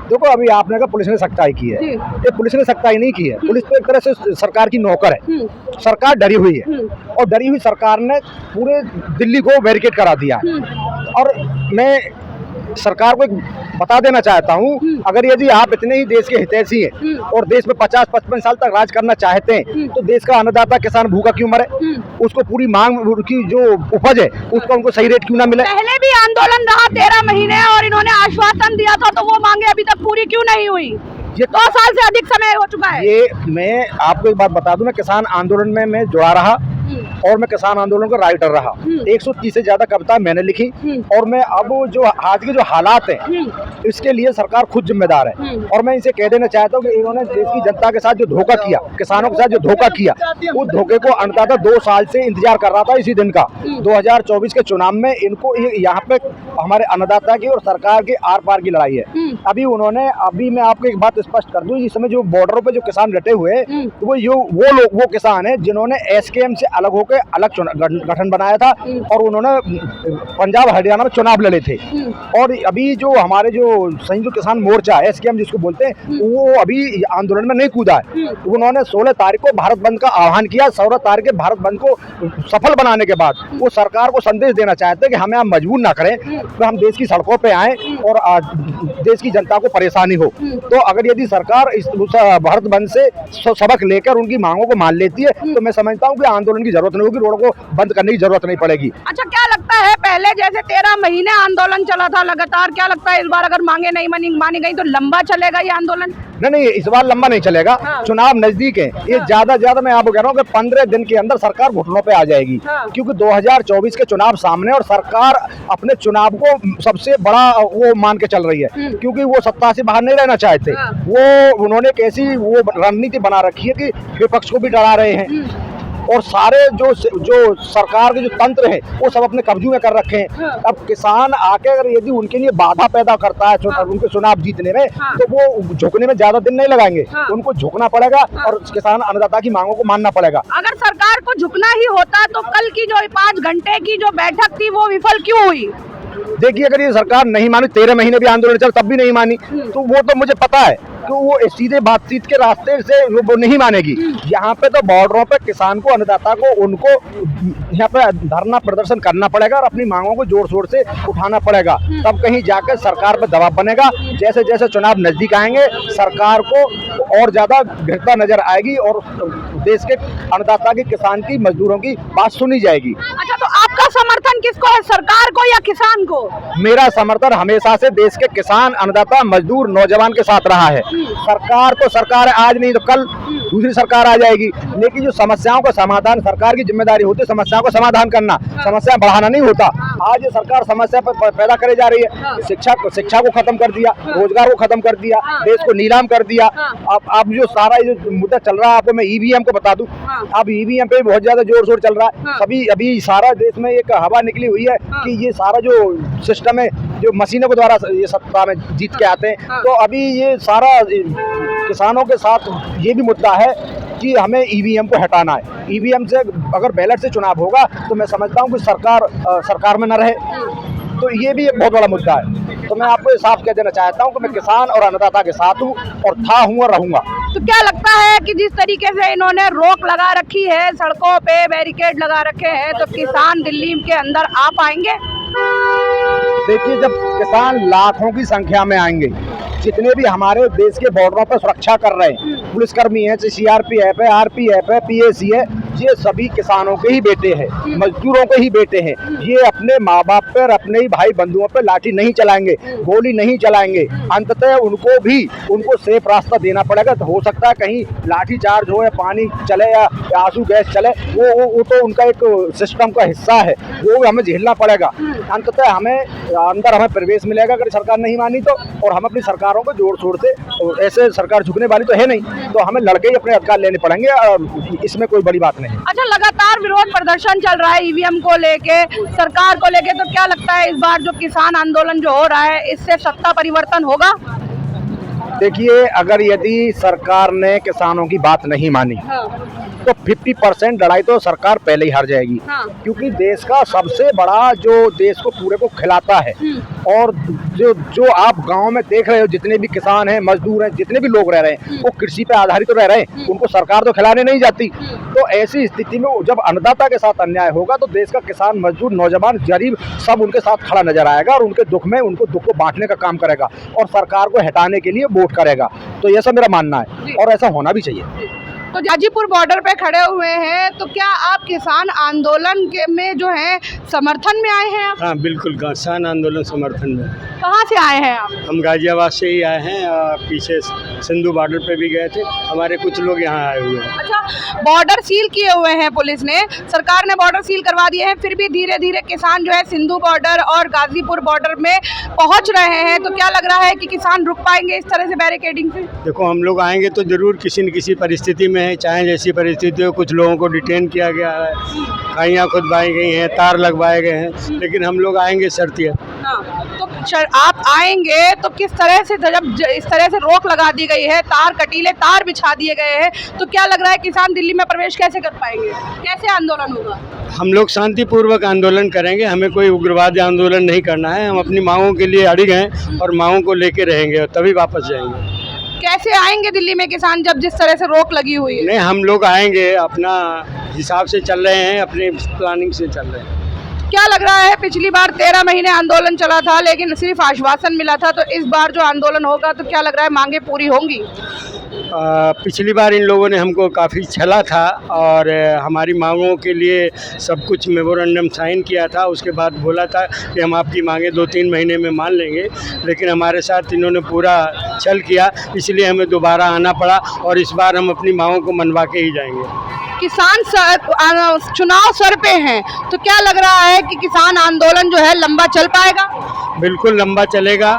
देखो अभी आपने कहा पुलिस ने सख्ताई की है, ये पुलिस ने सख्ताई नहीं की है। पुलिस तो एक तरह से सरकार की नौकर है। सरकार डरी हुई है और डरी हुई सरकार ने पूरे दिल्ली को बैरिकेड करा दिया है। और मैं सरकार को एक बता देना चाहता हूँ, अगर यदि आप इतने ही देश के हितैषी हैं और देश में 50-55 साल तक राज करना चाहते हैं, तो देश का अन्नदाता किसान भूखा क्यों मरे? उसको पूरी मांग की जो उपज है उसका उनको सही रेट क्यों ना मिले? पहले भी आंदोलन रहा 13 महीने और इन्होंने आश्वासन दिया था, तो वो मांगे अभी तक पूरी क्यों नहीं हुई? ये 2 साल से अधिक समय हो चुका है। ये मैं आपको एक बात बता दूं, मैं किसान आंदोलन में मैं जुड़ा रहा और मैं किसान आंदोलन का राइटर रहा। 130 से ज्यादा कविता मैंने लिखी और मैं अब जो आज के जो हालात हैं इसके लिए सरकार खुद जिम्मेदार है। और मैं इसे कह देना चाहता हूँ कि इन्होंने देश की जनता के साथ जो धोखा किया, किसानों के साथ जो धोखा किया, उस धोखे को अन्नदाता 2 साल से इंतजार कर रहा था इसी दिन का। 2024 के चुनाव में इनको यहाँ पे हमारे अन्नदाता की और सरकार की आर पार की लड़ाई है। अभी मैं आपको एक बात स्पष्ट कर दूं, इस समय जो बॉर्डरों पे जो किसान डटे हुए तो वो किसान है जिन्होंने एसकेएम से अलग होकर अलग गठन बनाया था और उन्होंने पंजाब हरियाणा में चुनाव लड़े थे। और अभी जो हमारे जो संयुक्त किसान मोर्चा एसकेएम जिसको बोलते हैं, वो अभी आंदोलन में नहीं कूदा है। उन्होंने 16 तारीख को भारत बंद का आह्वान किया। 16 तारीख के भारत बंद को सफल बनाने के बाद वो सरकार को संदेश देना चाहते हैं कि हमें आप मजबूर ना करें, तो हम देश की सड़कों पे आए और देश की जनता को परेशानी हो। तो अगर यदि सरकार इस भारत बंद से सबक लेकर उनकी मांगों को मान लेती है तो मैं समझता हूँ कि आंदोलन की जरूरत नहीं होगी, रोड को बंद करने की जरूरत नहीं पड़ेगी। अच्छा, क्या लगता है पहले जैसे 13 महीने आंदोलन चला था लगातार, क्या लगता है इस बार अगर मांगे नहीं मानी गई तो लंबा चलेगा ये आंदोलन? नहीं, इस बार लंबा नहीं चलेगा। चुनाव नजदीक है, ये ज्यादा मैं आपको कह रहा हूँ कि 15 दिन के अंदर सरकार घुटनों पे आ जाएगी। क्योंकि 2024 के चुनाव सामने और सरकार अपने चुनाव को सबसे बड़ा वो मान के चल रही है, क्योंकि वो सत्ता से बाहर नहीं रहना चाहते। उन्होंने कैसी वो रणनीति बना रखी है कि विपक्ष को भी डरा रहे हैं और सारे जो सरकार के जो तंत्र है वो सब अपने कब्जे में कर रखे हैं। अब किसान आके अगर यदि उनके लिए बाधा पैदा करता है उनके चुनाव जीतने में, तो वो झुकने में ज्यादा दिन नहीं लगाएंगे। उनको झुकना पड़ेगा और किसान अन्नदाता की मांगों को मानना पड़ेगा। अगर सरकार को झुकना ही होता तो कल की जो 5 घंटे की जो बैठक थी वो विफल क्यों हुई? देखिए, अगर ये सरकार नहीं मानी, 13 महीने भी आंदोलन चल तब भी नहीं मानी, तो वो तो मुझे पता है कि वो सीधे बातचीत के रास्ते से वो नहीं मानेगी। यहाँ पे तो बॉर्डरों पे किसान को, अन्नदाता को, उनको यहाँ पे धरना प्रदर्शन करना पड़ेगा और अपनी मांगों को जोर शोर से उठाना पड़ेगा, तब कहीं जाकर सरकार पर दबाव बनेगा। जैसे जैसे चुनाव नजदीक आएंगे सरकार को और ज्यादा गिरता नजर आएगी और देश के अन्नदाता की, किसान की, मजदूरों की बात सुनी जाएगी। अच्छा, तो आपका समर्थन किसको है, सरकार को या किसान को? मेरा समर्थन हमेशा से देश के किसान, अन्नदाता, मजदूर, नौजवान के साथ रहा है। सरकार तो सरकार है, आज नहीं तो कल दूसरी सरकार आ जाएगी, लेकिन जो समस्याओं का समाधान सरकार की जिम्मेदारी होती है, समस्याओं का समाधान करना, समस्या बढ़ाना नहीं होता। आज ये सरकार समस्या पैदा करे जा रही है। शिक्षा को खत्म कर दिया, रोजगार को खत्म कर दिया, देश को नीलाम कर दिया। अब जो सारा जो मुद्दा चल रहा है, आपको मैं ईवीएम को बता दूं, अब ईवीएम पे बहुत ज्यादा जोर शोर चल रहा है। अभी सारा देश में एक हवा निकली हुई है कि ये सारा जो सिस्टम है, जो मशीनों के द्वारा ये सत्ता में जीत के आते हैं, तो अभी ये सारा किसानों के साथ ये भी मुद्दा है कि हमें ईवीएम को हटाना है। ईवीएम से अगर बैलेट से चुनाव होगा तो मैं समझता हूँ कि सरकार में न रहे, तो ये भी एक बहुत बड़ा मुद्दा है। तो मैं आपको साफ कह देना चाहता हूँ कि मैं किसान और अन्नदाता के साथ हूँ और हूँ और रहूंगा। तो क्या लगता है कि जिस तरीके से इन्होंने रोक लगा रखी है, सड़कों पे बैरिकेड लगा रखे हैं, तो किसान दिल्ली के अंदर आ पाएंगे? देखिए, जब किसान लाखों की संख्या में आएंगे, जितने भी हमारे देश के बॉर्डरों पर सुरक्षा कर रहे हैं, पुलिसकर्मी है, सीआरपीएफ है, आरपीएफ है, पीएसी है, ये सभी किसानों के ही बेटे हैं, मजदूरों के ही बेटे हैं। ये अपने माँ बाप पर, अपने ही भाई बंधुओं पर लाठी नहीं चलाएंगे, गोली नहीं चलाएंगे। अंततः उनको सेफ रास्ता देना पड़ेगा। तो हो सकता है कहीं लाठी चार्ज हो या पानी चले या आंसू गैस चले, वो तो उनका एक सिस्टम का हिस्सा है, वो हमें झेलना पड़ेगा। अंततः हमें प्रवेश मिलेगा अगर सरकार नहीं मानी तो, और हम अपनी सरकारों को जोर शोर से, ऐसे सरकार झुकने वाली तो है नहीं, तो हमें लड़के ही अपने अधिकार लेने पड़ेंगे, और इसमें कोई बड़ी बात नहीं। अच्छा, लगातार विरोध प्रदर्शन चल रहा है ईवीएम को लेके, सरकार को लेके, तो क्या लगता है इस बार जो किसान आंदोलन जो हो रहा है इससे सत्ता परिवर्तन होगा? देखिए, अगर यदि सरकार ने किसानों की बात नहीं मानी तो 50% लड़ाई तो सरकार पहले ही हार जाएगी। क्योंकि देश का सबसे बड़ा जो देश को पूरे को खिलाता है, और जो आप गांव में देख रहे हो, जितने भी किसान हैं, मजदूर हैं, जितने भी लोग रह रहे हैं, वो कृषि पे आधारित तो रह रहे हैं, उनको सरकार तो खिलाने नहीं जाती। तो ऐसी स्थिति में जब अन्नदाता के साथ अन्याय होगा तो देश का किसान, मजदूर, नौजवान, गरीब सब उनके साथ खड़ा नजर आएगा और उनके दुख में उनको दुख को बांटने का काम करेगा और सरकार को हटाने के लिए वोट करेगा। तो ऐसा मेरा मानना है और ऐसा होना भी चाहिए। तो गाजीपुर बॉर्डर पे खड़े हुए हैं, तो क्या आप किसान आंदोलन के में जो है समर्थन में आए हैं आप? हाँ बिल्कुल, किसान आंदोलन समर्थन में। कहाँ से आए हैं आप? हम गाजियाबाद से ही आए हैं, पीछे सिंधु बॉर्डर पे भी गए थे, हमारे कुछ लोग यहाँ आए हुए हैं। अच्छा, बॉर्डर सील किए हुए हैं पुलिस ने, सरकार ने बॉर्डर सील करवा दिए हैं, फिर भी धीरे धीरे किसान जो है सिंधु बॉर्डर और गाजीपुर बॉर्डर में पहुँच रहे हैं, तो क्या लग रहा है कि किसान रुक पाएंगे इस तरह से बैरिकेडिंग से? देखो, हम लोग आएंगे तो जरूर किसी न किसी परिस्थिति में है, चाहे जैसी परिस्थिति हो। कुछ लोगों को डिटेन किया गया है, खाइयाँ खुदवाई गई हैं, तार लगवाए गए हैं, लेकिन हम लोग आएंगे शर्तिया। तो आप आएंगे तो किस तरह से, जब इस तरह से रोक लगा दी गई है, कटीले तार बिछा दिए गए हैं, तो क्या लग रहा है किसान दिल्ली में प्रवेश कैसे कर पाएंगे? कैसे आंदोलन होगा? हम लोग शांतिपूर्वक आंदोलन करेंगे, हमें कोई उग्रवादी आंदोलन नहीं करना है। हम अपनी मांगों के लिए अड़िग हैं और मांगों को लेके रहेंगे और तभी वापस जाएंगे। कैसे आएंगे दिल्ली में किसान जब जिस तरह से रोक लगी हुई है? नहीं, हम लोग आएंगे, अपना हिसाब से चल रहे हैं, अपनी प्लानिंग से चल रहे हैं। क्या लग रहा है, पिछली बार 13 महीने आंदोलन चला था लेकिन सिर्फ आश्वासन मिला था, तो इस बार जो आंदोलन होगा तो क्या लग रहा है मांगे पूरी होंगी? पिछली बार इन लोगों ने हमको काफ़ी छला था और हमारी मांगों के लिए सब कुछ मेमोरेंडम साइन किया था। उसके बाद बोला था कि हम आपकी मांगे 2-3 महीने में मान लेंगे, लेकिन हमारे साथ इन्होंने पूरा छल किया, इसलिए हमें दोबारा आना पड़ा और इस बार हम अपनी मांगों को मनवा के ही जाएंगे। किसान चुनाव सर पे हैं, तो क्या लग रहा है कि किसान आंदोलन जो है लंबा चल पाएगा? बिल्कुल लंबा चलेगा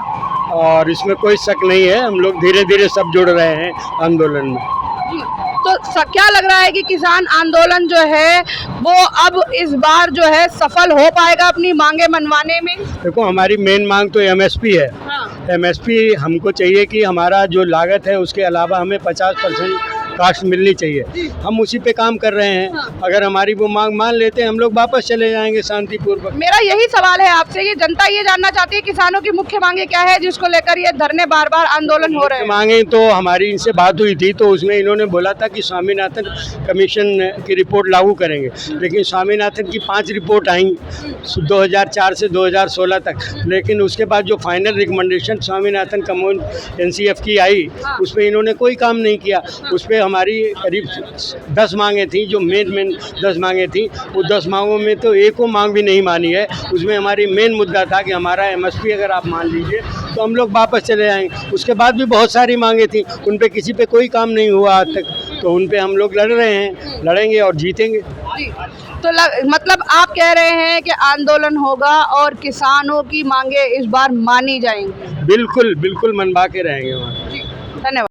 और इसमें कोई शक नहीं है। हम लोग धीरे धीरे सब जुड़ रहे हैं आंदोलन में। तो क्या लग रहा है कि किसान आंदोलन जो है वो अब इस बार जो है सफल हो पाएगा अपनी मांगे मनवाने में? देखो, हमारी मेन मांग तो एमएसपी है। एमएसपी हमको चाहिए कि हमारा जो लागत है उसके अलावा हमें 50% कास्ट मिलनी चाहिए। हम उसी पे काम कर रहे हैं। अगर हमारी वो मांग मान लेते हैं, हम लोग वापस चले जाएंगे शांतिपूर्वक। मेरा यही सवाल है आपसे कि जनता ये जानना चाहती है किसानों की मुख्य मांगे क्या है जिसको लेकर ये धरने बार बार आंदोलन हो रहे हैं? मांगे तो हमारी इनसे बात हुई थी, तो उसमें इन्होंने बोला था कि स्वामीनाथन कमीशन की रिपोर्ट लागू करेंगे, लेकिन स्वामीनाथन की 5 रिपोर्ट आई 2004 से 2016 तक, लेकिन उसके बाद जो फाइनल रिकमेंडेशन स्वामीनाथन NCF की आई, उसमें इन्होंने कोई काम नहीं किया। उस पर हमारी करीब 10 मांगे थी, जो मेन 10 मांगे थी, वो 10 मांगों में तो एको मांग भी नहीं मानी है। उसमें हमारी मेन मुद्दा था कि हमारा MSP अगर आप मान लीजिए तो हम लोग वापस चले जाएंगे। उसके बाद भी बहुत सारी मांगे थी, उन पे किसी पे कोई काम नहीं हुआ आज तक, तो उन पे हम लोग लड़ रहे हैं, लड़ेंगे और जीतेंगे। तो मतलब आप कह रहे हैं कि आंदोलन होगा और किसानों की मांगे इस बार मानी जाएंगी? बिल्कुल बिल्कुल मनवा के रहेंगे वहाँ। धन्यवाद।